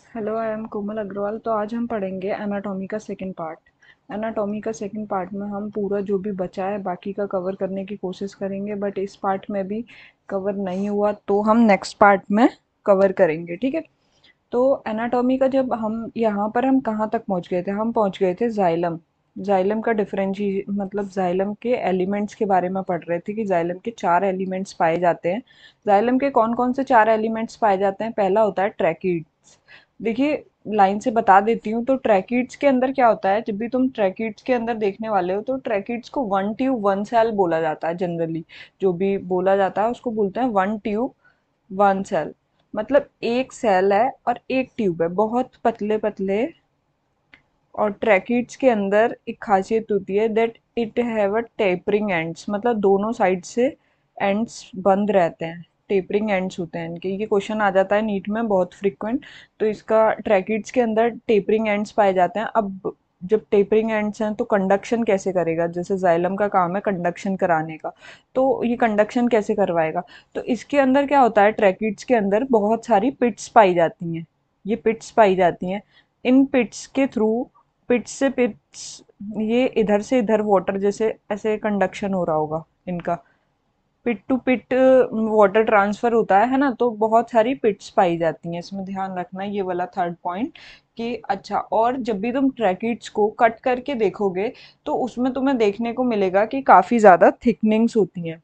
Hello, I am कोमल अग्रवाल। तो आज हम पढ़ेंगे एनाटॉमी का सेकंड पार्ट। एनाटॉमी का सेकंड पार्ट में हम पूरा जो भी बचा है बाकी का कवर करने की कोशिश करेंगे, बट इस पार्ट में भी कवर नहीं हुआ तो हम नेक्स्ट पार्ट में कवर करेंगे, ठीक है। तो एनाटॉमी का जब हम यहाँ पर हम कहाँ तक पहुँच गए थे, हम पहुँच गए थे जाइलम। जाइलम का डिफरेंशी मतलब जाइलम के एलिमेंट्स के बारे में पढ़ रहे थे कि जाइलम के 4 एलिमेंट्स पाए जाते हैं। जाइलम के कौन कौन से 4 एलिमेंट्स पाए जाते हैं? पहला होता है ट्रैकीड्स। देखिए, लाइन से बता देती हूँ। तो ट्रैकीड्स के अंदर क्या होता है, जब भी तुम ट्रैकीड्स के अंदर देखने वाले हो तो ट्रैकीड्स को वन ट्यूब वन सेल बोला जाता है। जनरली जो भी बोला जाता है उसको बोलते हैं वन ट्यूब वन सेल। मतलब एक सेल है और एक ट्यूब है, बहुत पतले पतले। और ट्रैकिड्स के अंदर एक खासियत होती है that it have a tapering ends, मतलब दोनों साइड से एंड्स बंद रहते हैं। टेपरिंग एंड्स होते हैं इनके। ये क्वेश्चन आ जाता है नीट में बहुत फ्रिक्वेंट। तो इसका ट्रैकिड्स के अंदर टेपरिंग एंड्स पाए जाते हैं। अब जब टेपरिंग एंड्स हैं तो कंडक्शन कैसे करेगा? जैसे जाइलम का काम है कंडक्शन कराने का, तो ये कंडक्शन कैसे करवाएगा? तो इसके अंदर क्या होता है, ट्रैकिड्स के अंदर बहुत सारी पिट्स पाई जाती हैं। ये पिट्स पाई जाती हैं। इन पिट्स के थ्रू, पिट्स से पिट्स, ये इधर से इधर वाटर जैसे ऐसे कंडक्शन हो रहा होगा इनका। Pit to pit water transfer होता है ना। तो बहुत सारी पिट्स पाई जाती हैं इसमें, ध्यान रखना ये वाला थर्ड पॉइंट। कि अच्छा, और जब भी तुम ट्रैकिड्स को कट करके देखोगे तो उसमें तुम्हें देखने को मिलेगा कि काफी ज्यादा थिकनिंग्स होती हैं।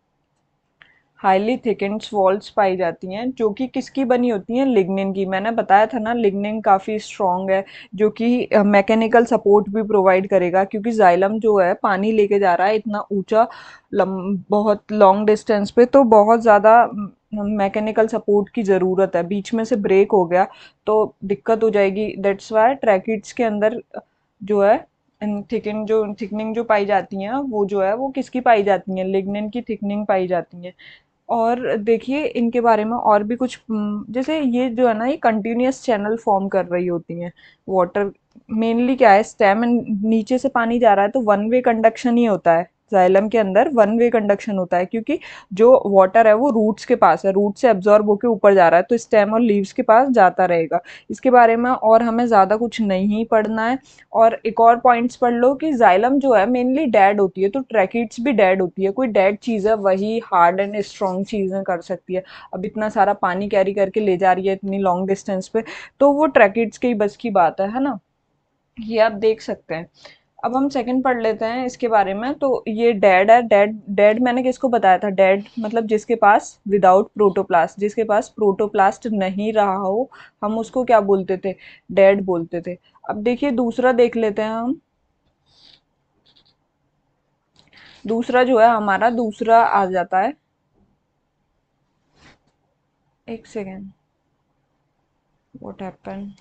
हाईली थिकेंड वॉल्स पाई जाती हैं जो कि किसकी बनी होती हैं? लिग्निन की। मैंने बताया था ना, लिग्निन काफ़ी स्ट्रॉन्ग है, जो कि मैकेनिकल सपोर्ट भी प्रोवाइड करेगा, क्योंकि जाइलम जो है पानी लेके जा रहा है इतना ऊंचा, बहुत लॉन्ग डिस्टेंस पे, तो बहुत ज़्यादा मैकेनिकल सपोर्ट की ज़रूरत है। बीच में से ब्रेक हो गया तो दिक्कत हो जाएगी। दैट्स वाई ट्रैकिड्स के अंदर जो है थिकनिंग जो पाई जाती हैं वो जो है वो किसकी पाई जाती हैं? लिग्निन की थिकनिंग पाई जाती हैं। और देखिए इनके बारे में और भी कुछ, जैसे ये जो है ना, ये कंटिन्यूअस चैनल फॉर्म कर रही होती हैं वाटर। मेनली क्या है, स्टेम नीचे से पानी जा रहा है तो वन वे कंडक्शन ही होता है। जाइलम के अंदर वन वे कंडक्शन होता है, क्योंकि जो वाटर है वो रूट्स के पास है, रूट से एब्जॉर्ब होकर ऊपर जा रहा है, तो स्टेम और लीव्स के पास जाता रहेगा। इसके बारे में और हमें ज़्यादा कुछ नहीं पढ़ना है। और एक और पॉइंट्स पढ़ लो कि जाइलम जो है मेनली डेड होती है, तो ट्रैकिड्स भी डेड होती है। कोई डेड चीज़ है वही हार्ड एंड स्ट्रॉन्ग चीज़ें कर सकती है। अब इतना सारा पानी कैरी करके ले जा रही है इतनी लॉन्ग डिस्टेंस पे, तो वो ट्रैकिड्स के ही बस की बात है ना। ये आप देख सकते हैं। अब हम सेकंड पढ़ लेते हैं इसके बारे में। तो ये डेड है। डेड डेड मैंने किसको बताया था? डेड मतलब जिसके पास विदाउट प्रोटोप्लास्ट, जिसके पास प्रोटोप्लास्ट नहीं रहा हो, हम उसको क्या बोलते थे? डेड बोलते थे। अब देखिए दूसरा देख लेते हैं हम। दूसरा जो है हमारा, दूसरा आ जाता है, एक सेकेंड, व्हाट हैपन।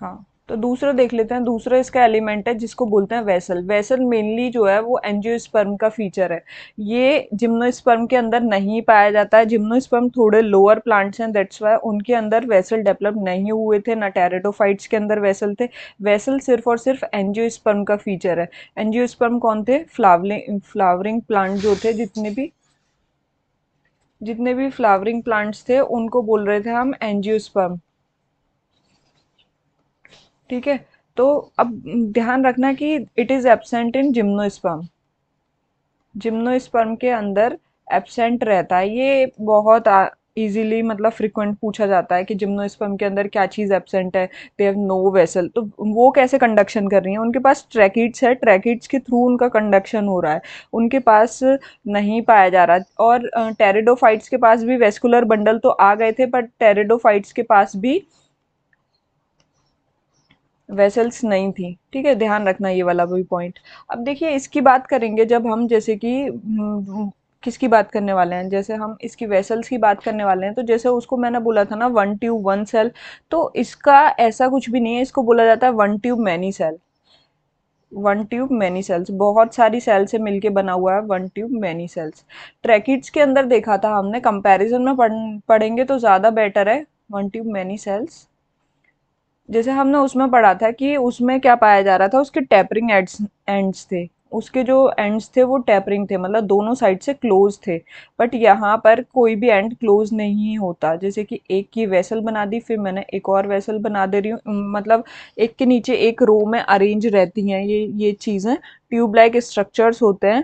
हाँ, तो दूसरा देख लेते हैं। दूसरा इसका एलिमेंट है जिसको बोलते हैं वेसल। वेसल मेनली जो है वो एंजियोस्पर्म का फीचर है। ये जिम्नोस्पर्म के अंदर नहीं पाया जाता है। जिम्नोस्पर्म थोड़े लोअर प्लांट्स हैं, दैट्स वाई उनके अंदर वेसल डेवलप नहीं हुए थे, ना टेरेडोफाइट्स के अंदर वेसल थे। वेसल सिर्फ और सिर्फ एंजियोस्पर्म का फीचर है। एंजियोस्पर्म कौन थे? फ्लावरिंग प्लांट जो थे, जितने भी फ्लावरिंग प्लांट्स थे उनको बोल रहे थे हम एंजियोस्पर्म, ठीक है। तो अब ध्यान रखना कि it is absent in gymnosperm. Gymnosperm के अंदर एब्सेंट रहता है। ये बहुत इजीली मतलब फ्रिक्वेंट पूछा जाता है कि जिम्नोस्पर्म के अंदर क्या चीज़ एब्सेंट है। They have no vessel. तो वो कैसे कंडक्शन कर रही हैं? उनके पास ट्रैकिड्स है, ट्रैकिड्स के थ्रू उनका कंडक्शन हो रहा है। उनके पास नहीं पाया जा रहा। और टेरिडोफाइट्स के पास भी वेस्कुलर बंडल तो आ गए थे, बट टेरिडोफाइट्स के पास भी वेसल्स नहीं थी, ठीक है। ध्यान रखना ये वाला भी पॉइंट। अब देखिए इसकी बात करेंगे जब हम, जैसे कि किसकी बात करने वाले हैं, जैसे हम इसकी वेसल्स की बात करने वाले हैं, तो जैसे उसको मैंने बोला था ना वन ट्यूब वन सेल, तो इसका ऐसा कुछ भी नहीं है। इसको बोला जाता है one tube many cell. One tube many cells, बहुत सारी सेल से मिलके बना हुआ है one tube many cells. Tracheids के अंदर देखा था हमने, कंपैरिजन में पढ़ेंगे तो ज़्यादा बेटर है वन ट्यूब मैनी सेल्स। जैसे हमने उसमें पढ़ा था कि उसमें क्या पाया जा रहा था, उसके टेपरिंग एंड्स एंड्स थे। उसके जो एंड्स थे वो टेपरिंग थे, मतलब दोनों साइड से क्लोज थे। बट यहाँ पर कोई भी एंड क्लोज नहीं होता। जैसे कि एक की वेसल बना दी, फिर मैंने एक और वेसल बना दे रही हूँ, मतलब एक के नीचे एक रो में अरेंज रहती हैं ये चीज़ें। ट्यूब लाइक स्ट्रक्चर्स होते हैं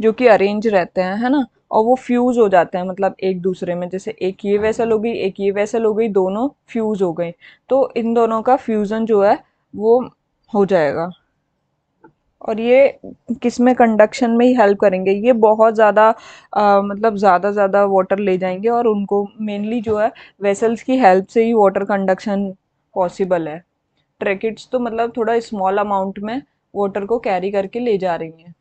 जो कि अरेंज रहते हैं, है ना। और वो फ्यूज हो जाते हैं, मतलब एक दूसरे में। जैसे एक ये वेसल हो गई, एक ये वेसल हो गई, दोनों फ्यूज हो गई। तो इन दोनों का फ्यूजन जो है वो हो जाएगा। और ये किसमें, कंडक्शन में ही हेल्प करेंगे। ये बहुत ज़्यादा मतलब ज़्यादा ज़्यादा वाटर ले जाएंगे, और उनको मेनली जो है वेसल्स की हेल्प से ही वाटर कंडक्शन पॉसिबल है। ट्रैकेट्स तो मतलब थोड़ा स्मॉल अमाउंट में वाटर को कैरी करके ले जा रही हैं।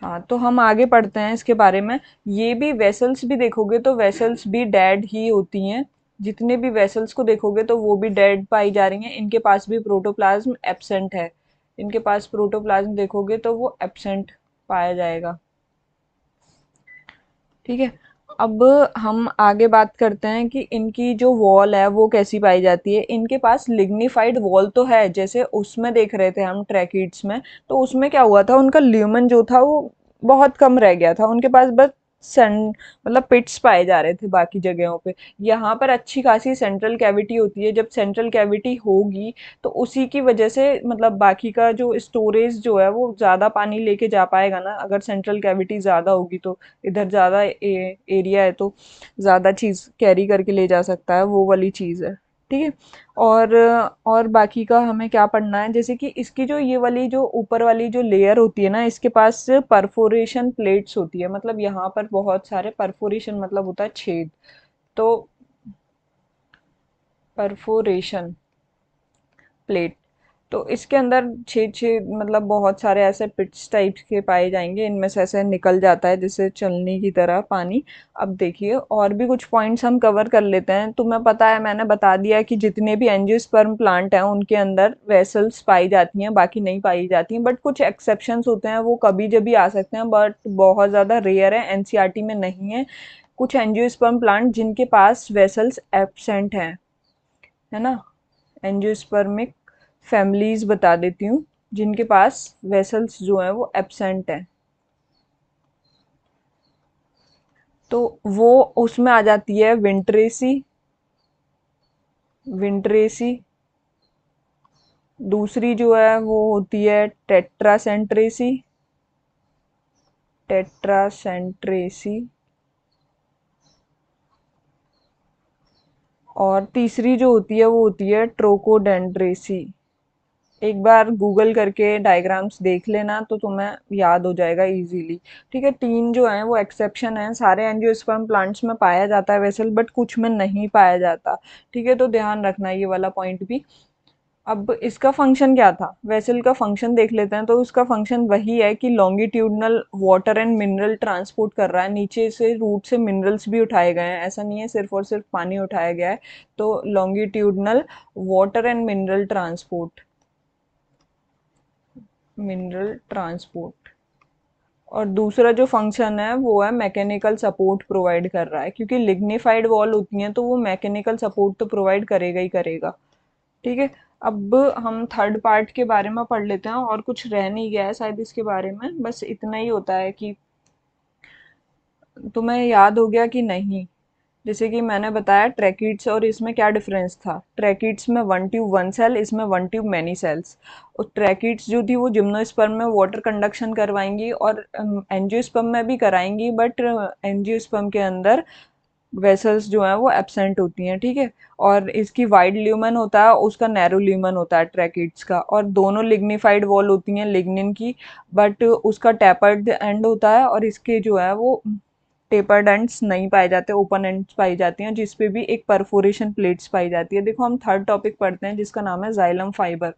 हाँ, तो हम आगे पढ़ते हैं इसके बारे में। ये भी वेसल्स भी देखोगे तो वेसल्स भी डेड ही होती हैं। जितने भी वेसल्स को देखोगे तो वो भी डेड पाई जा रही हैं। इनके पास भी प्रोटोप्लाज्म एब्सेंट है। इनके पास प्रोटोप्लाज्म देखोगे तो वो एब्सेंट पाया जाएगा। ठीक है। अब हम आगे बात करते हैं कि इनकी जो वॉल है वो कैसी पाई जाती है। इनके पास लिग्निफाइड वॉल तो है, जैसे उसमें देख रहे थे हम ट्रैकिड्स में। तो उसमें क्या हुआ था, उनका ल्यूमन जो था वो बहुत कम रह गया था। उनके पास बस सन मतलब पिट्स पाए जा रहे थे बाकी जगहों पे। यहाँ पर अच्छी खासी सेंट्रल कैविटी होती है। जब सेंट्रल कैविटी होगी तो उसी की वजह से मतलब बाकी का जो स्टोरेज जो है वो ज़्यादा पानी लेके जा पाएगा ना। अगर सेंट्रल कैविटी ज़्यादा होगी तो इधर ज़्यादा एरिया है तो ज़्यादा चीज़ कैरी करके ले जा सकता है, वो वाली चीज़ है। ठीक है। और और बाकी का हमें क्या पढ़ना है, जैसे कि इसकी जो ये वाली जो ऊपर वाली जो लेयर होती है ना, इसके पास परफोरेशन प्लेट्स होती है। मतलब यहाँ पर बहुत सारे परफोरेशन मतलब होता है छेद। तो परफोरेशन प्लेट, तो इसके अंदर छेद छेद मतलब बहुत सारे ऐसे पिट्स टाइप के पाए जाएंगे। इनमें से ऐसे निकल जाता है जैसे चलनी की तरह पानी। अब देखिए और भी कुछ पॉइंट्स हम कवर कर लेते हैं। तुम्हें पता है, मैंने बता दिया कि जितने भी एंजियोस्पर्म प्लांट हैं उनके अंदर वेसल्स पाई जाती हैं, बाकी नहीं पाई जाती हैं। बट कुछ एक्सेप्शंस होते हैं, वो कभी जब भी आ सकते हैं, बट बहुत ज़्यादा रेयर है, एनसीईआरटी में नहीं है। कुछ एंजियोस्पर्म प्लांट जिनके पास वेसल्स एब्सेंट हैं, है ना। एंजियोस्पर्मिक फैमिलीज बता देती हूँ जिनके पास वेसल्स जो हैं वो एब्सेंट हैं। तो वो उसमें आ जाती है विंट्रेसी। विंट्रेसी। दूसरी जो है वो होती है टेट्रासेंट्रेसी। टेट्रासेंट्रेसी। और तीसरी जो होती है वो होती है ट्रोकोडेंड्रेसी। एक बार गूगल करके डायग्राम्स देख लेना तो तुम्हें याद हो जाएगा इजीली। ठीक है। तीन जो हैं वो एक्सेप्शन है। सारे एंजियोस्पर्म प्लांट्स में पाया जाता है वेसल, बट कुछ में नहीं पाया जाता। ठीक है, तो ध्यान रखना ये वाला पॉइंट भी। अब इसका फंक्शन क्या था, वेसल का फंक्शन देख लेते हैं। तो उसका फंक्शन वही है कि longitudinal water and mineral transport कर रहा है। नीचे से रूट से मिनरल्स भी उठाए गए हैं, ऐसा नहीं है सिर्फ और सिर्फ पानी उठाया गया है। तो longitudinal water and mineral transport, mineral transport. और दूसरा जो फंक्शन है वो है मैकेनिकल सपोर्ट प्रोवाइड कर रहा है, क्योंकि लिग्निफाइड वॉल होती हैं तो वो मैकेनिकल सपोर्ट तो प्रोवाइड करेगा ही करेगा। ठीक है। अब हम थर्ड पार्ट के बारे में पढ़ लेते हैं, और कुछ रह नहीं गया है शायद इसके बारे में। बस इतना ही होता है कि तुम्हें याद हो गया कि नहीं। जैसे कि मैंने बताया ट्रैकिड्स और इसमें क्या डिफरेंस था। ट्रैकिड्स में वन ट्यूब वन सेल, इसमें वन ट्यूब मैनी सेल्स। और ट्रैकिड्स जो थी वो जिम्नोस्पर्म में वाटर कंडक्शन करवाएंगी, और एंजियोस्पर्म में भी कराएंगी, बट एंजियोस्पर्म के अंदर वेसल्स जो हैं वो एब्सेंट होती हैं। ठीक है। और इसकी वाइड ल्यूमन होता है, उसका नैरो ल्यूमन होता है ट्रैकिड्स का। और दोनों लिग्निफाइड वॉल होती हैं लिग्निन की, बट उसका टैपर्ड एंड होता है, और इसके जो है वो टेपर्ड एंड्स नहीं पाए जाते, ओपन एंड्स पाई जाती हैं, जिसपे भी एक परफोरेशन प्लेट्स पाई जाती है। देखो हम थर्ड टॉपिक पढ़ते हैं जिसका नाम है जाइलम फाइबर।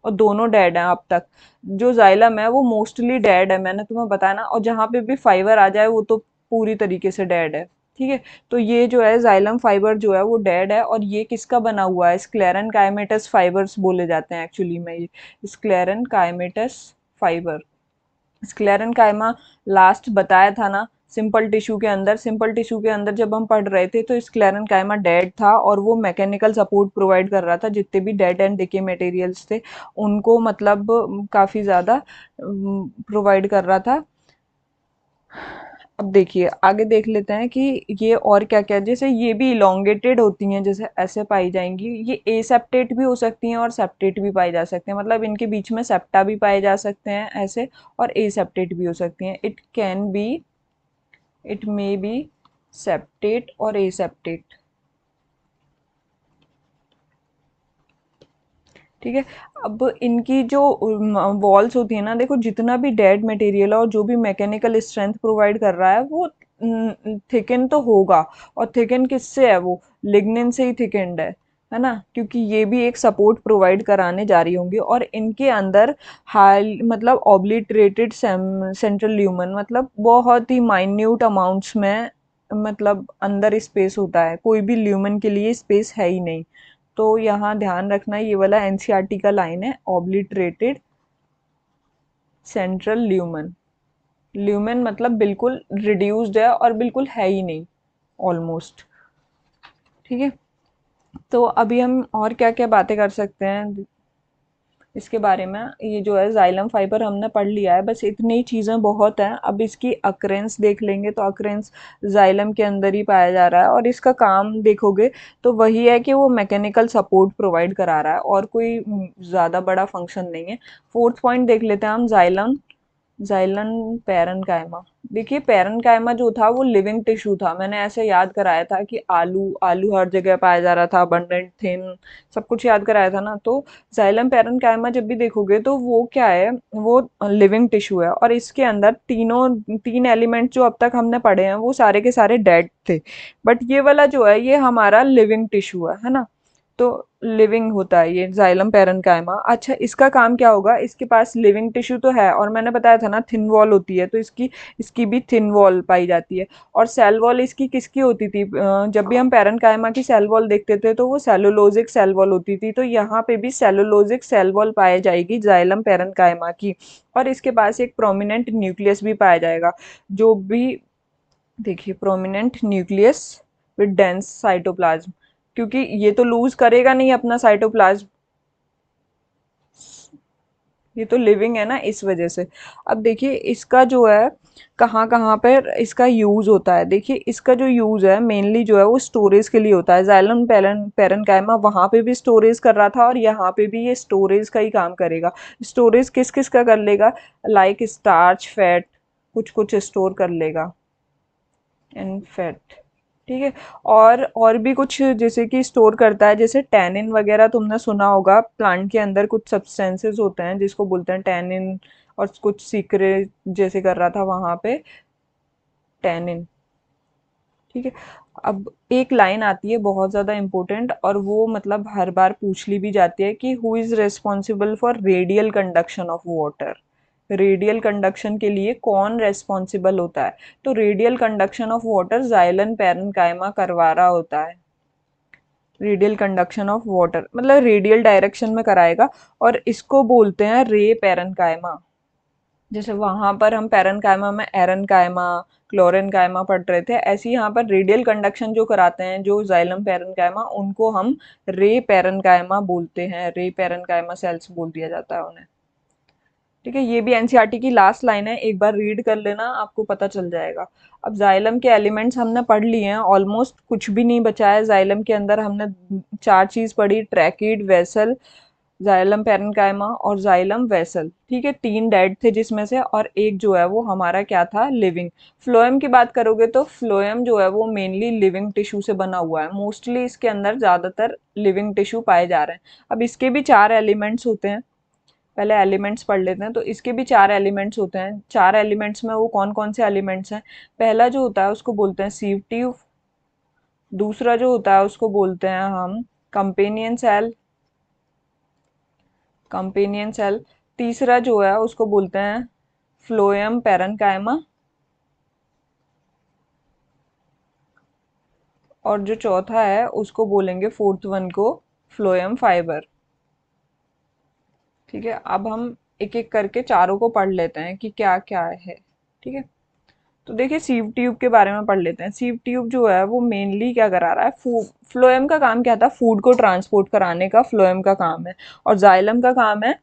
और दोनों डेड हैं अब तक। जो जाइलम है वो मोस्टली डेड है, मैंने तुम्हें बताया ना। और जहाँ पे भी फाइबर आ जाए वो तो पूरी तरीके से डेड है। ठीक है। तो ये जो है जाइलम फाइबर जो है वो डेड है। और ये किसका बना हुआ है, स्क्लेरन काइमेटस फाइबर्स बोले जाते हैं एक्चुअली में ये। स्क्लेरन काइमेटस फाइबर। स्क्लेरन काइमा लास्ट बताया था ना, सिंपल टिश्यू के अंदर जब हम पढ़ रहे थे तो स्क्लेरेंकाइमा डेड था और वो मैकेनिकल सपोर्ट प्रोवाइड कर रहा था, जितने भी डेड एंड डिके मटेरियल्स थे उनको मतलब काफ़ी ज़्यादा प्रोवाइड कर रहा था। अब देखिए आगे देख लेते हैं कि ये और क्या क्या, जैसे ये भी इलोंगेटेड होती हैं, जैसे ऐसे पाई जाएंगी, ये एसेप्टेट भी हो सकती हैं और सेप्टेट भी पाई जा सकते हैं, मतलब इनके बीच में सेप्टा भी पाए जा सकते हैं ऐसे, और एसेप्टेट भी हो सकती हैं। इट मे बी सेप्टेट और एसेप्टेट। ठीक है। अब इनकी जो वॉल्स होती है ना, देखो जितना भी डेड मटेरियल है और जो भी मैकेनिकल स्ट्रेंथ प्रोवाइड कर रहा है वो थिकन तो होगा। और थिकन किससे है? वो लिग्निन से ही थिकनड है ना, क्योंकि ये भी एक सपोर्ट प्रोवाइड कराने जा रही होंगी। और इनके अंदर हाई मतलब ऑब्लिटरेटेड सेंट्रल ल्यूमन, मतलब बहुत ही माइन्यूट अमाउंट्स में मतलब अंदर स्पेस होता है, कोई भी ल्यूमन के लिए स्पेस है ही नहीं। तो यहाँ ध्यान रखना, ये वाला एनसीईआरटी का लाइन है, ऑब्लिटरेटेड सेंट्रल ल्यूमन। ल्यूमन मतलब बिल्कुल रिड्यूस्ड है और बिल्कुल है ही नहीं ऑलमोस्ट। ठीक है। तो अभी हम और क्या क्या बातें कर सकते हैं इसके बारे में। ये जो है जाइलम फाइबर हमने पढ़ लिया है, बस इतनी ही चीज़ें बहुत हैं। अब इसकी अक्रेंस देख लेंगे तो अक्रेंस जाइलम के अंदर ही पाया जा रहा है, और इसका काम देखोगे तो वही है कि वो मैकेनिकल सपोर्ट प्रोवाइड करा रहा है, और कोई ज़्यादा बड़ा फंक्शन नहीं है। फोर्थ पॉइंट देख लेते हैं हम, जाइलम जाइलन पैरेन्काइमा। देखिए पैरेन्काइमा जो था वो लिविंग टिश्यू था, मैंने ऐसे याद कराया था कि आलू आलू हर जगह पाया जा रहा था, अबंडेंट थिन, सब कुछ याद कराया था ना। तो जाइलम पैरेन्काइमा जब भी देखोगे तो वो क्या है, वो लिविंग टिश्यू है, और इसके अंदर तीन एलिमेंट जो अब तक हमने पढ़े हैं वो सारे के सारे डेड थे, बट ये वाला जो है ये हमारा लिविंग टिश्यू है ना। तो लिविंग होता है ये जाइलम पैरेन्काइमा। अच्छा, इसका काम क्या होगा? इसके पास लिविंग टिश्यू तो है, और मैंने बताया था ना थिन वॉल होती है, तो इसकी इसकी भी थिन वॉल पाई जाती है। और सेल वॉल इसकी किसकी होती थी? जब भी हम पैरेन्काइमा की सेल वॉल देखते थे तो वो सेलुलोजिक सेल वॉल होती थी, तो यहाँ पे भी सेलुलोजिक सेल वॉल पाई जाएगी जाइलम पैरेन्काइमा की। और इसके पास एक प्रोमिनेंट न्यूक्लियस भी पाया जाएगा, जो भी देखिए prominent nucleus with dense cytoplasm, क्योंकि ये तो लूज करेगा नहीं अपना साइटोप्लाज्म, ये तो लिविंग है ना, इस वजह से। अब देखिए इसका जो है कहाँ कहाँ पर इसका यूज होता है। देखिए इसका जो यूज है मेनली जो है वो स्टोरेज के लिए होता है। जाइलम पैरेन्काइमा वहाँ पे भी स्टोरेज कर रहा था और यहाँ पे भी ये स्टोरेज का ही काम करेगा। स्टोरेज किस किस का कर लेगा? लाइक स्टार्च, फैट, कुछ कुछ स्टोर कर लेगा, एंड फैट। ठीक है। और भी कुछ जैसे कि स्टोर करता है, जैसे टैनिन वगैरह तुमने सुना होगा, प्लांट के अंदर कुछ सब्सटेंसेस होते हैं जिसको बोलते हैं टैनिन, और कुछ सीक्रेट जैसे कर रहा था वहां पे, टैनिन। ठीक है। अब एक लाइन आती है बहुत ज़्यादा इम्पोर्टेंट, और वो मतलब हर बार पूछ ली भी जाती है कि who is responsible for radial conduction of water. Radial conduction के लिए कौन रेस्पॉन्सिबल होता है? तो radial conduction of water xylem parenchyma करवा रहा होता है। रेडियल कंडक्शन ऑफ वाटर मतलब रेडियल डायरेक्शन में कराएगा, और इसको बोलते हैं रे पैरेन्काइमा। जैसे वहां पर हम पैरेन्काइमा में एरनकाइमा, क्लोरेनकाइमा पढ़ रहे थे, ऐसे ही यहाँ पर रेडियल कंडक्शन जो कराते हैं जो जाइलम पैरेन्काइमा, उनको हम रे पैरेन्काइमा बोलते हैं, रे पैरेन्काइमा सेल्स बोल दिया जाता है उन्हें। ठीक है। ये भी एनसीईआरटी की लास्ट लाइन है, एक बार रीड कर लेना, आपको पता चल जाएगा। अब जाइलम के एलिमेंट्स हमने पढ़ लिए हैं, ऑलमोस्ट कुछ भी नहीं बचा है जाइलम के अंदर। हमने चार चीज पढ़ी, ट्रैकिड, वेसल, जाइलम पैरेन्काइमा और जाइलम वेसल। ठीक है, तीन डेड थे जिसमें से, और एक जो है वो हमारा क्या था? लिविंग। फ्लोएम की बात करोगे तो फ्लोएम जो है वो मेनली लिविंग टिश्यू से बना हुआ है, मोस्टली इसके अंदर ज्यादातर लिविंग टिश्यू पाए जा रहे हैं। अब इसके भी चार एलिमेंट्स होते हैं, पहले एलिमेंट्स पढ़ लेते हैं। तो इसके भी चार एलिमेंट्स होते हैं। चार एलिमेंट्स में वो कौन कौन से एलिमेंट्स हैं? पहला जो होता है उसको बोलते हैं सीव ट्यूब, दूसरा जो होता है उसको बोलते हैं हम कंपेनियन सेल, कंपेनियन सेल, तीसरा जो है उसको बोलते हैं फ्लोएम पैरेन्काइमा, और जो चौथा है उसको बोलेंगे फोर्थ वन को फ्लोएम फाइबर। ठीक है। अब हम एक एक करके चारों को पढ़ लेते हैं कि क्या क्या है। ठीक है। तो देखिए सीव ट्यूब के बारे में पढ़ लेते हैं। सीव ट्यूब जो है वो मेनली क्या करा रहा है, फ्लोएम का काम क्या था, फूड को ट्रांसपोर्ट कराने का फ्लोएम का काम है, और जाइलम का काम है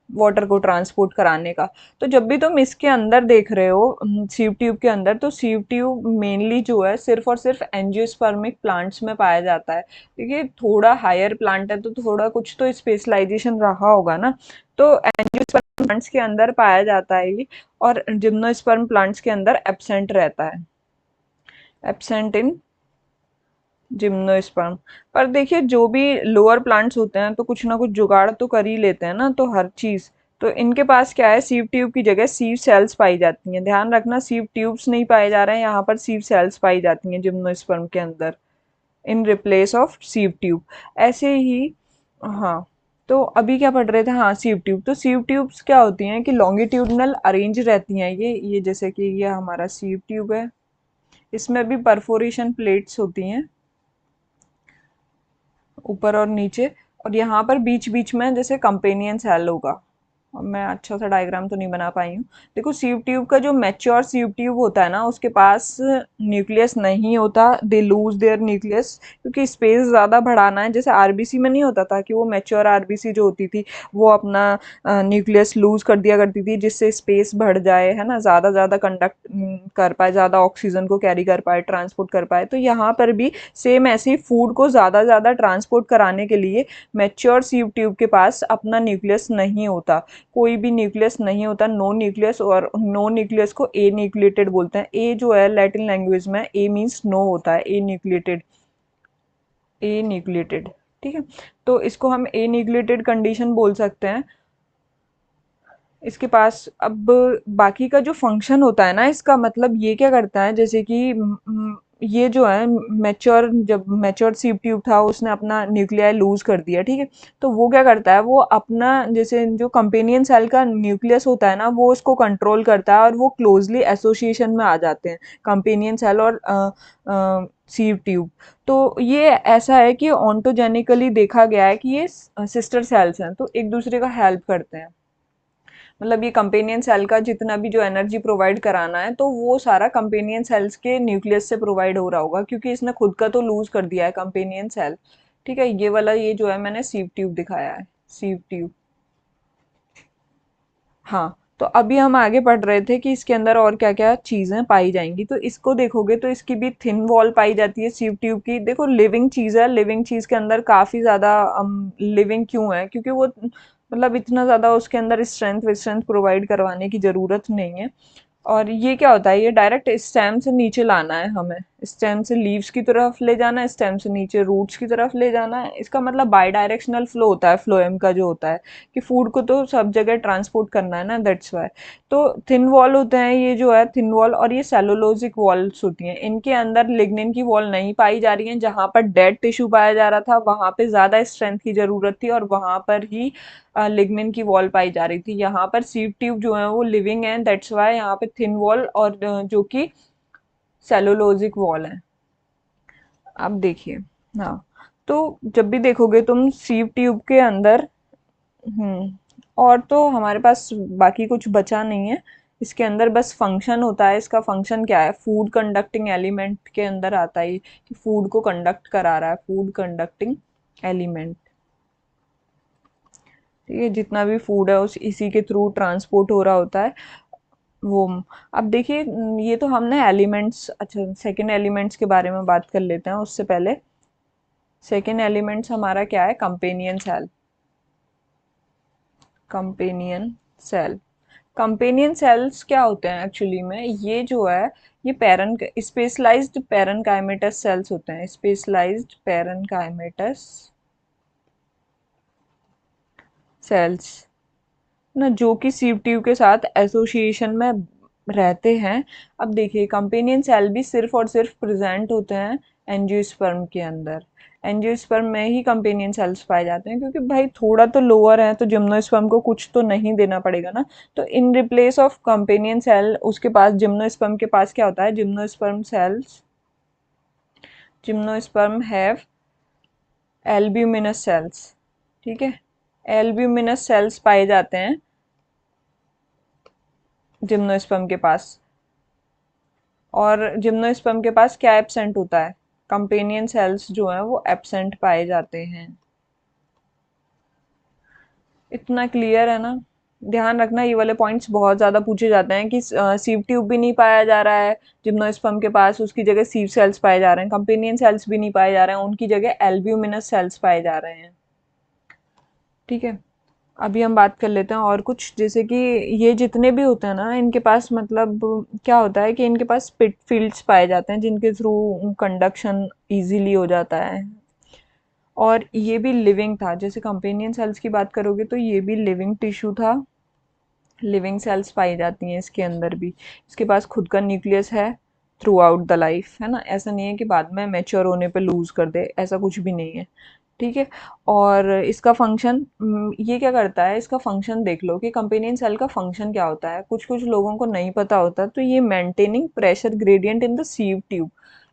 वाटर को ट्रांसपोर्ट कराने का। तो जब भी तुम इसके अंदर देख रहे हो सीव ट्यूब के अंदर, तो सीव ट्यूब मेनली जो है सिर्फ और सिर्फ एंजियोस्पर्मिक प्लांट्स में पाया जाता है। देखिए थोड़ा हायर प्लांट है तो थोड़ा कुछ तो स्पेशलाइजेशन रहा होगा ना। तो एंजियोस्पर्म प्लांट्स के अंदर पाया जाता है ये, और जिम्नोस्पर्म प्लांट्स के अंदर एब्सेंट रहता है, एब्सेंट इन जिम्नोस्पर्म। पर देखिए जो भी लोअर प्लांट्स होते हैं तो कुछ ना कुछ जुगाड़ तो कर ही लेते हैं ना, तो हर चीज। तो इनके पास क्या है, सीव ट्यूब की जगह सीव सेल्स पाई जाती हैं। ध्यान रखना, सीव ट्यूब्स नहीं पाए जा रहे हैं यहाँ पर, सीव सेल्स पाई जाती हैं जिम्नोस्पर्म के अंदर, इन रिप्लेस ऑफ सीव ट्यूब। ऐसे ही, हाँ। तो अभी क्या पढ़ रहे थे, हाँ सीव ट्यूब। तो सीव ट्यूब्स क्या होती हैं कि लॉन्गिट्यूडनल अरेंज रहती हैं ये जैसे कि ये हमारा सीव ट्यूब है, इसमें भी परफोरेशन प्लेट्स होती हैं ऊपर और नीचे, और यहाँ पर बीच बीच में जैसे कंपेनियन सेल होगा। अब मैं अच्छा सा डायग्राम तो नहीं बना पाई हूँ। देखो सीव ट्यूब का जो मैच्योर सीव ट्यूब होता है ना, उसके पास न्यूक्लियस नहीं होता, दे लूज देयर न्यूक्लियस, क्योंकि स्पेस ज़्यादा बढ़ाना है। जैसे आरबीसी में नहीं होता था कि वो मैच्योर आरबीसी जो होती थी वो अपना न्यूक्लियस लूज कर दिया करती थी, जिससे स्पेस बढ़ जाए, है ना, ज़्यादा ज़्यादा कंडक्ट कर पाए, ज़्यादा ऑक्सीजन को कैरी कर पाए, ट्रांसपोर्ट कर पाए। तो यहाँ पर भी सेम ऐसे ही फूड को ज़्यादा ज़्यादा ट्रांसपोर्ट कराने के लिए मैच्योर सीव ट्यूब के पास अपना न्यूक्लियस नहीं होता, कोई भी न्यूक्लियस नहीं होता, नो न्यूक्लियस। और नो न्यूक्लियस को ए न्यूक्लिएटेड बोलते हैं। ए जो है लैटिन लैंग्वेज में ए मीन्स नो होता है, ए न्यूक्लिएटेड, ए न्यूक्लिएटेड। ठीक है, तो इसको हम ए न्यूक्लिएटेड कंडीशन बोल सकते हैं इसके पास। अब बाकी का जो फंक्शन होता है ना इसका, मतलब ये क्या करता है, जैसे कि ये जो है मैच्योर, जब मैच्योर सीव ट्यूब था उसने अपना न्यूक्लियाई लूज कर दिया, ठीक है। तो वो क्या करता है, वो अपना जैसे जो कंपेनियन सेल का न्यूक्लियस होता है ना, वो उसको कंट्रोल करता है, और वो क्लोजली एसोसिएशन में आ जाते हैं कंपेनियन सेल और सीव ट्यूब। तो ये ऐसा है कि ऑन्टोजेनिकली देखा गया है कि ये सिस्टर सेल्स हैं, तो एक दूसरे का हेल्प करते हैं। मतलब ये कंपेनियन सेल का जितना भी जो एनर्जी प्रोवाइड कराना है, तो वो सारा कंपेनियन सेल्स के न्यूक्लियस से प्रोवाइड हो रहा होगा, क्योंकि इसने खुद का तो लूज कर दिया है कंपेनियन सेल। ठीक है, ये वाला ये जो है मैंने सीव ट्यूब दिखाया है, सीव ट्यूब। हाँ, तो अभी हम आगे पढ़ रहे थे कि इसके अंदर और क्या क्या चीजें पाई जाएंगी। तो इसको देखोगे तो इसकी भी थिन वॉल पाई जाती है सीव ट्यूब की। देखो लिविंग चीज है, लिविंग चीज के अंदर काफी ज्यादा लिविंग क्यों है, क्योंकि वो मतलब इतना ज्यादा उसके अंदर स्ट्रेंथ विस्ट्रेंथ प्रोवाइड करवाने की जरूरत नहीं है। और ये क्या होता है, ये डायरेक्ट स्टेम से नीचे लाना है हमें, स्टेम से लीव्स की तरफ ले जाना है, स्टेम से नीचे रूट्स की तरफ ले जाना है। इसका मतलब बाई डायरेक्शनल फ्लो होता है फ्लोएम का जो होता है, कि फूड को तो सब जगह ट्रांसपोर्ट करना है ना, दैट्स वाई। तो थिन वॉल होते हैं ये जो है थिन वॉल, और ये सेलुलोजिक वॉल्स होती हैं। इनके अंदर लिग्निन की वॉल नहीं पाई जा रही है। जहां पर डेड टिश्यू पाया जा रहा था वहां पे ज्यादा स्ट्रेंथ की जरूरत थी, और वहां पर ही लिग्निन की वॉल पाई जा रही थी। यहाँ पर सीव ट्यूब जो है वो लिविंग है, दैट्स वाई यहाँ पे थिन वॉल और जो कि सेलुलोजिक वॉल है। अब देखिए, हाँ, तो जब भी देखोगे तुम सीव ट्यूब के अंदर, और तो हमारे पास बाकी कुछ बचा नहीं है। इसके अंदर बस फंक्शन होता है। इसका फंक्शन क्या है, फूड कंडक्टिंग एलिमेंट के अंदर आता है कि फूड को कंडक्ट करा रहा है, फूड कंडक्टिंग एलिमेंट। ठीक है, जितना भी फूड है उस इसी के थ्रू ट्रांसपोर्ट हो रहा होता है वो। अब देखिए ये तो हमने एलिमेंट्स, अच्छा सेकंड एलिमेंट्स के बारे में बात कर लेते हैं उससे पहले। सेकंड एलिमेंट्स हमारा क्या है, companion cell, companion cell. Companion cells क्या होते हैं एक्चुअली में, ये जो है ये पैरन स्पेशलाइज्ड पैरनकाइमेटस सेल्स होते हैं, स्पेशलाइज्ड पैरनकाइमेटस सेल्स ना, जो कि सीव ट्यूब के साथ एसोसिएशन में रहते हैं। अब देखिए कंपेनियन सेल भी सिर्फ और सिर्फ प्रेजेंट होते हैं एंजियोस्पर्म के अंदर। एंजियोस्पर्म में ही कंपेनियन सेल्स पाए जाते हैं, क्योंकि भाई थोड़ा तो लोअर है तो जिम्नोस्पर्म को कुछ तो नहीं देना पड़ेगा ना। तो in replace of companion cell उसके पास जिम्नोस्पर्म के पास क्या होता है, gymnosperm cells, gymnosperm have albuminous cells. ठीक है, एल्ब्यूमिनस सेल्स पाए जाते हैं जिम्नोस्पर्म के पास। और जिम्नोस्पर्म के पास क्या एब्सेंट होता है? कंपेनियन सेल्स जो है वो एब्सेंट पाए जाते हैं। इतना क्लियर है ना? ध्यान रखना, ये वाले पॉइंट्स बहुत ज्यादा पूछे जाते हैं कि सीव ट्यूब भी नहीं पाया जा रहा है जिम्नोस्पर्म के पास, उसकी जगह सीव सेल्स पाए जा रहे हैं। कंपेनियन सेल्स भी नहीं पाए जा रहे हैं, उनकी जगह एल्ब्यूमिनस सेल्स पाए जा रहे हैं। ठीक है, अभी हम बात कर लेते हैं और कुछ, जैसे कि ये जितने भी होते हैं ना, इनके पास मतलब क्या होता है कि इनके पास स्पिट फील्ड्स पाए जाते हैं जिनके थ्रू कंडक्शन इजीली हो जाता है। और ये भी लिविंग था, जैसे कंपेनियन सेल्स की बात करोगे तो ये भी लिविंग टिश्यू था। लिविंग सेल्स पाई जाती हैं इसके अंदर भी। इसके पास खुद का न्यूक्लियस है थ्रू आउट द लाइफ, है ना? ऐसा नहीं है कि बाद में मैच्योर होने पे लूज कर दे, ऐसा कुछ भी नहीं है। ठीक है। और इसका फंक्शन, ये क्या करता है, इसका फंक्शन देख लो कि कंपेनियन सेल का फंक्शन क्या होता है। कुछ कुछ लोगों को नहीं पता होता, तो ये maintaining pressure gradient in the sieve tube,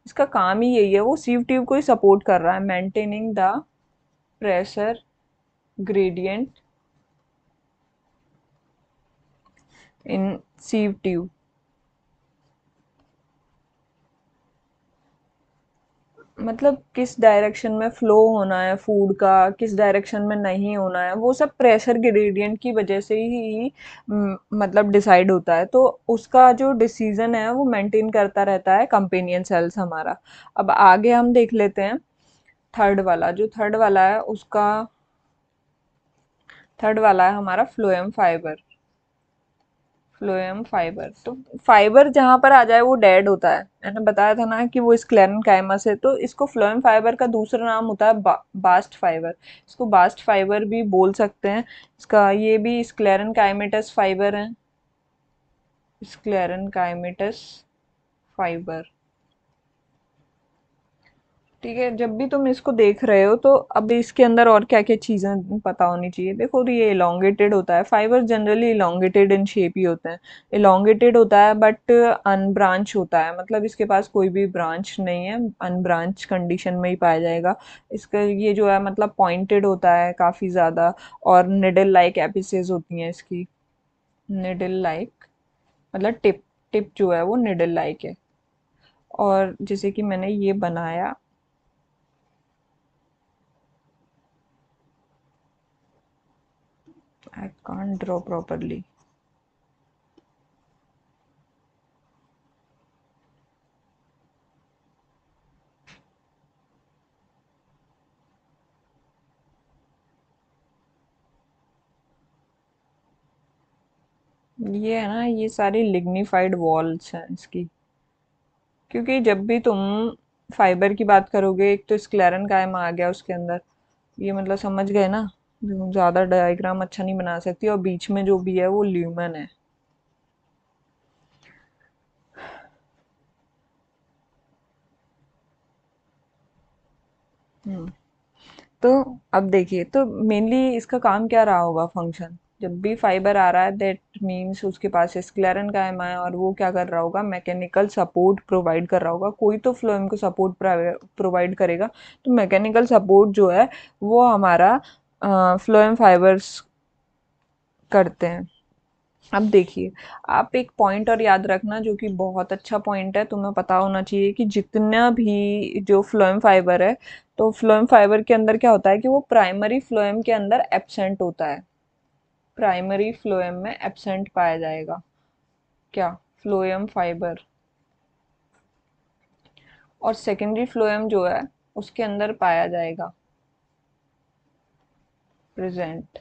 इसका काम ही यही है, वो सीव ट्यूब को ही सपोर्ट कर रहा है, maintaining the pressure gradient in sieve tube. मतलब किस डायरेक्शन में फ्लो होना है फूड का, किस डायरेक्शन में नहीं होना है, वो सब प्रेशर ग्रेडियंट की वजह से ही मतलब डिसाइड होता है। तो उसका जो डिसीजन है वो मेंटेन करता रहता है कंपेनियन सेल्स हमारा। अब आगे हम देख लेते हैं थर्ड वाला। जो थर्ड वाला है उसका, थर्ड वाला है हमारा फ्लोएम फाइबर। फ्लोएम फाइबर, तो फाइबर जहां पर आ जाए वो डेड होता है। मैंने बताया था ना कि वो स्क्लेरेनकाइमस है, तो इसको फ्लोएम फाइबर का दूसरा नाम होता है बास्ट फाइबर। इसको बास्ट फाइबर भी बोल सकते हैं। इसका ये भी स्क्लेरेनकाइमेटस फाइबर है, स्क्लेरेनकाइमेटस फाइबर। ठीक है, जब भी तुम इसको देख रहे हो तो अब इसके अंदर और क्या क्या चीजें पता होनी चाहिए। देखो, तो ये इलोंगेटेड होता है, fibre generally elongated in shape ही होते हैं। इलोंगेटेड होता है बट अनब्रांच होता है, मतलब इसके पास कोई भी ब्रांच नहीं है, अनब्रांच कंडीशन में ही पाया जाएगा। इसका ये जो है मतलब पॉइंटेड होता है काफी ज्यादा, और निडल लाइक एपिसेस होती हैं इसकी। निडल लाइक मतलब टिप, टिप जो है वो निडल लाइक है। और जैसे कि मैंने ये बनाया, I can't draw properly. ये है ना, ये सारी लिग्निफाइड वॉल्स हैं इसकी। क्योंकि जब भी तुम फाइबर की बात करोगे, एक तो स्क्लेरन कायम आ गया उसके अंदर, ये मतलब समझ गए ना। ज्यादा डायग्राम अच्छा नहीं बना सकती, और बीच में जो भी है वो ल्यूमन है। हम्म तो अब देखिए, तो मेनली इसका काम क्या रहा होगा, फंक्शन। जब भी फाइबर आ रहा है दैट मीन्स उसके पास स्क्लेरन कायम है, और वो क्या कर रहा होगा, मैकेनिकल सपोर्ट प्रोवाइड कर रहा होगा। कोई तो फ्लोएम को सपोर्ट प्रोवाइड करेगा। तो मैकेनिकल सपोर्ट जो है वो हमारा फ्लोएम फाइबर्स करते हैं। अब देखिए, आप एक पॉइंट और याद रखना जो कि बहुत अच्छा पॉइंट है, तुम्हें पता होना चाहिए कि जितना भी जो फ्लोएम फाइबर है, तो फ्लोएम फाइबर के अंदर क्या होता है कि वो प्राइमरी फ्लोएम के अंदर एब्सेंट होता है। प्राइमरी फ्लोएम में एब्सेंट पाया जाएगा क्या, फ्लोएम फाइबर। और सेकेंडरी फ्लोएम जो है उसके अंदर पाया जाएगा प्रेजेंट।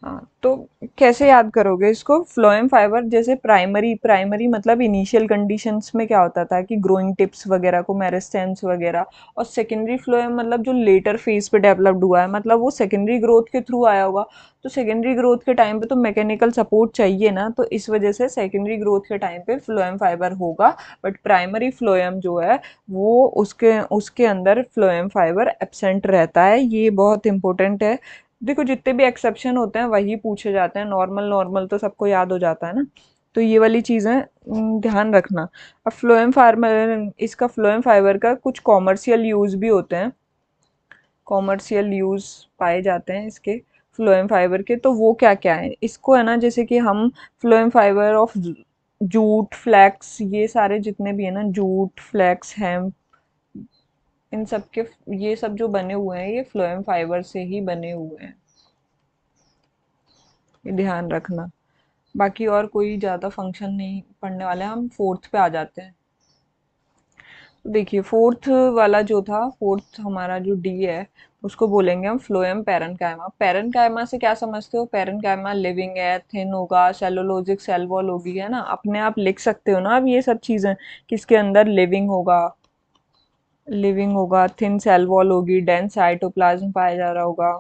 हाँ, तो कैसे याद करोगे इसको, फ्लोएम फाइबर जैसे प्राइमरी, प्राइमरी मतलब इनिशियल कंडीशंस में क्या होता था कि ग्रोइंग टिप्स वगैरह को, मेरिस्टेम्स वगैरह। और सेकेंडरी फ्लोएम मतलब जो लेटर फेज पे डेवलप्ड हुआ है, मतलब वो सेकेंडरी ग्रोथ के थ्रू आया होगा। तो सेकेंडरी ग्रोथ के टाइम पे तो मैकेनिकल सपोर्ट चाहिए ना, तो इस वजह से सेकेंडरी ग्रोथ के टाइम पे फ्लोएम फाइबर होगा। बट प्राइमरी फ्लोएम जो है वो उसके उसके अंदर फ्लोएम फाइबर एब्सेंट रहता है। ये बहुत इंपॉर्टेंट है। देखो, जितने भी एक्सेप्शन होते हैं वही पूछे जाते हैं, नॉर्मल नॉर्मल तो सबको याद हो जाता है ना। तो ये वाली चीज़ें ध्यान रखना। अब फ्लोएम फाइबर, इसका फ्लोएम फाइबर का कुछ कॉमर्शियल यूज़ भी होते हैं, कॉमर्शियल यूज़ पाए जाते हैं इसके फ्लोएम फाइबर के। तो वो क्या क्या है, इसको है ना, जैसे कि हम phloem fibre of jute, flax, ये सारे जितने भी है ना, जूट, फ्लैक्स, हेम्प, इन सब के, ये सब जो बने हुए हैं ये फ्लोएम फाइबर से ही बने हुए हैं, ये ध्यान रखना। बाकी और कोई ज़्यादा फंक्शन नहीं पढ़ने वाले हैं, हम फोर्थ पे आ जाते हैं। तो देखिए फोर्थ वाला जो था, फोर्थ हमारा जो डी है, उसको बोलेंगे हम फ्लोएम पैरेन्काइमा। पैरेन्काइमा से क्या समझते हो? पैरेन्काइमा लिविंग है, थिन होगा, सेलुलोजिक सेल वॉल होगी, है ना, अपने आप लिख सकते हो ना अब ये सब चीजें, किसके अंदर लिविंग होगा, लिविंग होगा, थिन सेल वॉल होगी, डेंस साइटोप्लाज्म पाया जा रहा होगा,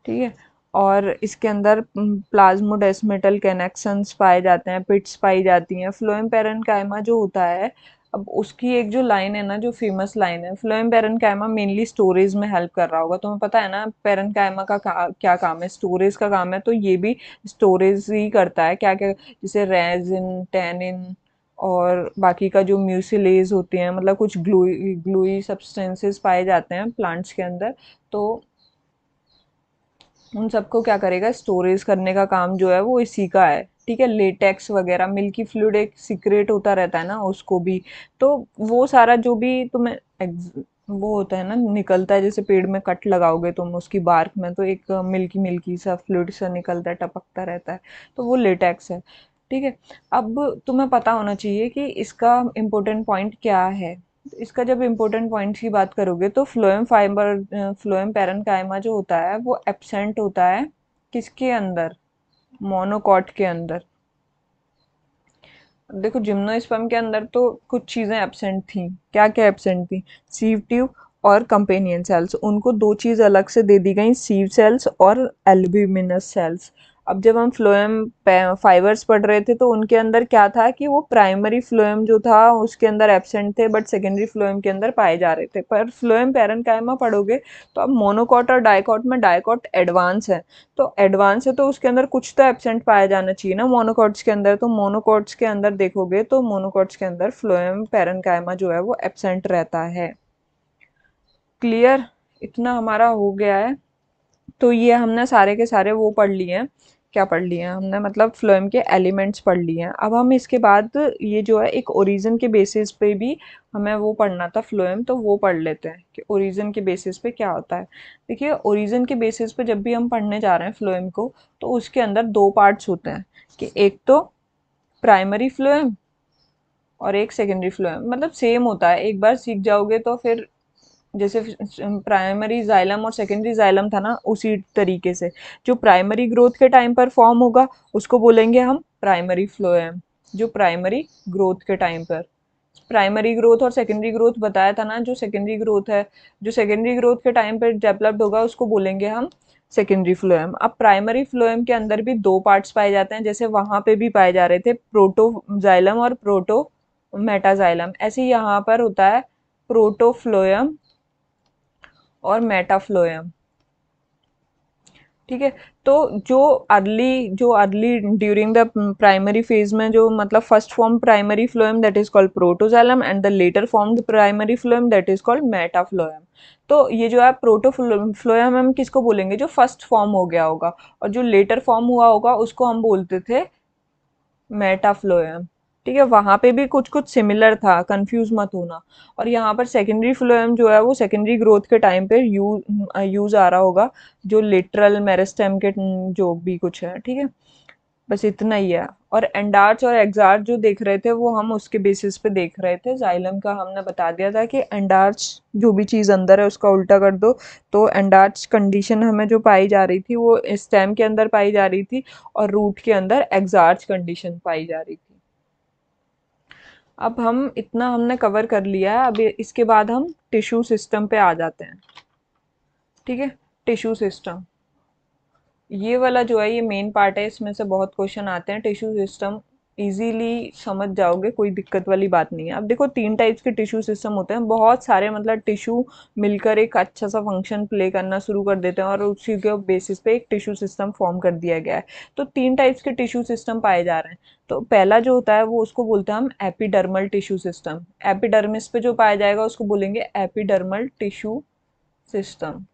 ठीक है। और इसके अंदर प्लाज्मोडेस्मेटल कनेक्शंस पाए जाते हैं, पिट्स पाई जाती हैं। फ्लोएम पैरेन्काइमा जो होता है, अब उसकी एक जो लाइन है ना, जो फेमस लाइन है, फ्लोएम पैरेन्काइमा मेनली स्टोरेज में हेल्प कर रहा होगा, तुम्हें पता है ना पैरेन्काइमा का क्या काम है, स्टोरेज का काम है, तो ये भी स्टोरेज ही करता है, क्या क्या, जैसे रेजिन, टेनिन और बाकी का जो म्यूसिलेज होते हैं, मतलब कुछ ग्लूई ग्लूई सब्सटेंसेस पाए जाते हैं प्लांट्स के अंदर, तो उन सबको क्या करेगा, स्टोरेज करने का काम जो है वो इसी का है, ठीक है। लेटेक्स वगैरह, मिल्की फ्लूइड एक सीक्रेट होता रहता है ना उसको भी, तो वो सारा जो भी तुम्हें वो होता है ना, निकलता है, जैसे पेड़ में कट लगाओगे तुम उसकी बार्क में, तो एक मिल्की मिल्की सा फ्लूइड सा निकलता है, टपकता रहता है, तो वो लेटेक्स है, ठीक है। अब तुम्हें पता होना चाहिए कि इसका इम्पोर्टेंट पॉइंट क्या है। इसका जब इम्पोर्टेंट पॉइंट्स की बात करोगे तो फ्लोएम फाइबर, फ्लोएम पैरेन्काइमा जो होता है वो एब्सेंट होता है किसके अंदर, मोनोकॉट के अंदर। अब देखो जिम्नोस्पर्म के अंदर तो कुछ चीजें एब्सेंट थी, क्या क्या एब्सेंट थी, सीव ट्यूब और कंपेनियन सेल्स, उनको दो चीज अलग से दे दी गई, सीव सेल्स और एल्ब्यूमिनस सेल्स। अब जब हम फ्लोएम फाइबर्स पढ़ रहे थे तो उनके अंदर क्या था कि वो प्राइमरी फ्लोएम जो था उसके अंदर एब्सेंट थे, बट सेकेंडरी फ्लोएम के अंदर पाए जा रहे थे। पर फ्लोएम पैरेन्काइमा पढ़ोगे तो अब मोनोकॉट और डाइकॉट में डाइकॉट एडवांस है, तो एडवांस है तो उसके अंदर कुछ तो एब्सेंट पाया जाना चाहिए ना मोनोकॉट्स के अंदर, तो मोनोकॉट्स के अंदर देखोगे तो मोनोकॉट्स के अंदर फ्लोएम पैरेन्काइमा जो है वो एब्सेंट रहता है। क्लियर, इतना हमारा हो गया है। तो ये हमने सारे के सारे वो पढ़ लिए हैं, क्या पढ़ लिए हैं हमने, मतलब फ्लोएम के एलिमेंट्स पढ़ लिए हैं। अब हम इसके बाद ये जो है एक ओरिजिन के बेसिस पे भी हमें वो पढ़ना था फ्लोएम, तो वो पढ़ लेते हैं कि ओरिजिन के बेसिस पे क्या होता है। देखिए ओरिजिन के बेसिस पे जब भी हम पढ़ने जा रहे हैं फ्लोएम को, तो उसके अंदर दो पार्ट्स होते हैं, कि एक तो प्राइमरी फ्लोएम और एक सेकेंडरी फ्लोएम, मतलब सेम होता है, एक बार सीख जाओगे तो फिर जैसे प्राइमरी जाइलम और सेकेंडरी जाइलम था ना, उसी तरीके से जो प्राइमरी ग्रोथ के टाइम पर फॉर्म होगा उसको बोलेंगे हम प्राइमरी फ्लोएम, जो प्राइमरी ग्रोथ के टाइम पर, प्राइमरी ग्रोथ और सेकेंडरी ग्रोथ बताया था ना, जो सेकेंडरी ग्रोथ है, जो सेकेंडरी ग्रोथ के टाइम पर डेवलप्ड होगा उसको बोलेंगे हम सेकेंडरी फ्लोएम। अब प्राइमरी फ्लोएम के अंदर भी दो पार्ट्स पाए जाते हैं, जैसे वहां पे भी पाए जा रहे थे प्रोटोजाइलम और प्रोटो मेटाजाइलम, ऐसे ही यहाँ पर होता है प्रोटोफ्लोएम और मेटाफ्लोएम, ठीक है। तो जो early during the primary phase में जो मतलब first form primary phloem that is called protoxylem and the later formed primary phloem that is called metaphloem. तो ये जो है प्रोटोफ्लोएम हम किसको बोलेंगे, जो फर्स्ट फॉर्म हो गया होगा, और जो लेटर फॉर्म हुआ होगा उसको हम बोलते थे मेटाफ्लोएम, ठीक है। वहां पे भी कुछ कुछ सिमिलर था, कंफ्यूज मत होना। और यहाँ पर सेकेंडरी फ्लोएम जो है वो सेकेंडरी ग्रोथ के टाइम पे यूज आ रहा होगा, जो लिटरल मेरिस्टेम के जो भी कुछ है, ठीक है। बस इतना ही है। और एंडार्च और एक्सार्च जो देख रहे थे वो हम उसके बेसिस पे देख रहे थे, जाइलम का हमने बता दिया था कि एंडार्च जो भी चीज़ अंदर है उसका उल्टा कर दो, तो एंडार्च कंडीशन हमें जो पाई जा रही थी वो स्टेम के अंदर पाई जा रही थी, और रूट के अंदर एक्सार्च कंडीशन पाई जा रही थी। अब हम इतना हमने कवर कर लिया है, अब इसके बाद हम टिश्यू सिस्टम पे आ जाते हैं, ठीक है। टिश्यू सिस्टम, ये वाला जो है ये मेन पार्ट है, इसमें से बहुत क्वेश्चन आते हैं। टिश्यू सिस्टम इजीली समझ जाओगे, कोई दिक्कत वाली बात नहीं है। अब देखो तीन टाइप्स के टिश्यू सिस्टम होते हैं, बहुत सारे मतलब टिश्यू मिलकर एक अच्छा सा फंक्शन प्ले करना शुरू कर देते हैं और उसी के बेसिस पे एक टिश्यू सिस्टम फॉर्म कर दिया गया है। तो तीन टाइप्स के टिश्यू सिस्टम पाए जा रहे हैं। तो पहला जो होता है वो उसको बोलते हैं हम एपिडर्मल टिश्यू सिस्टम, एपिडर्मिस पे जो पाया जाएगा उसको बोलेंगे एपिडर्मल टिश्यू सिस्टम,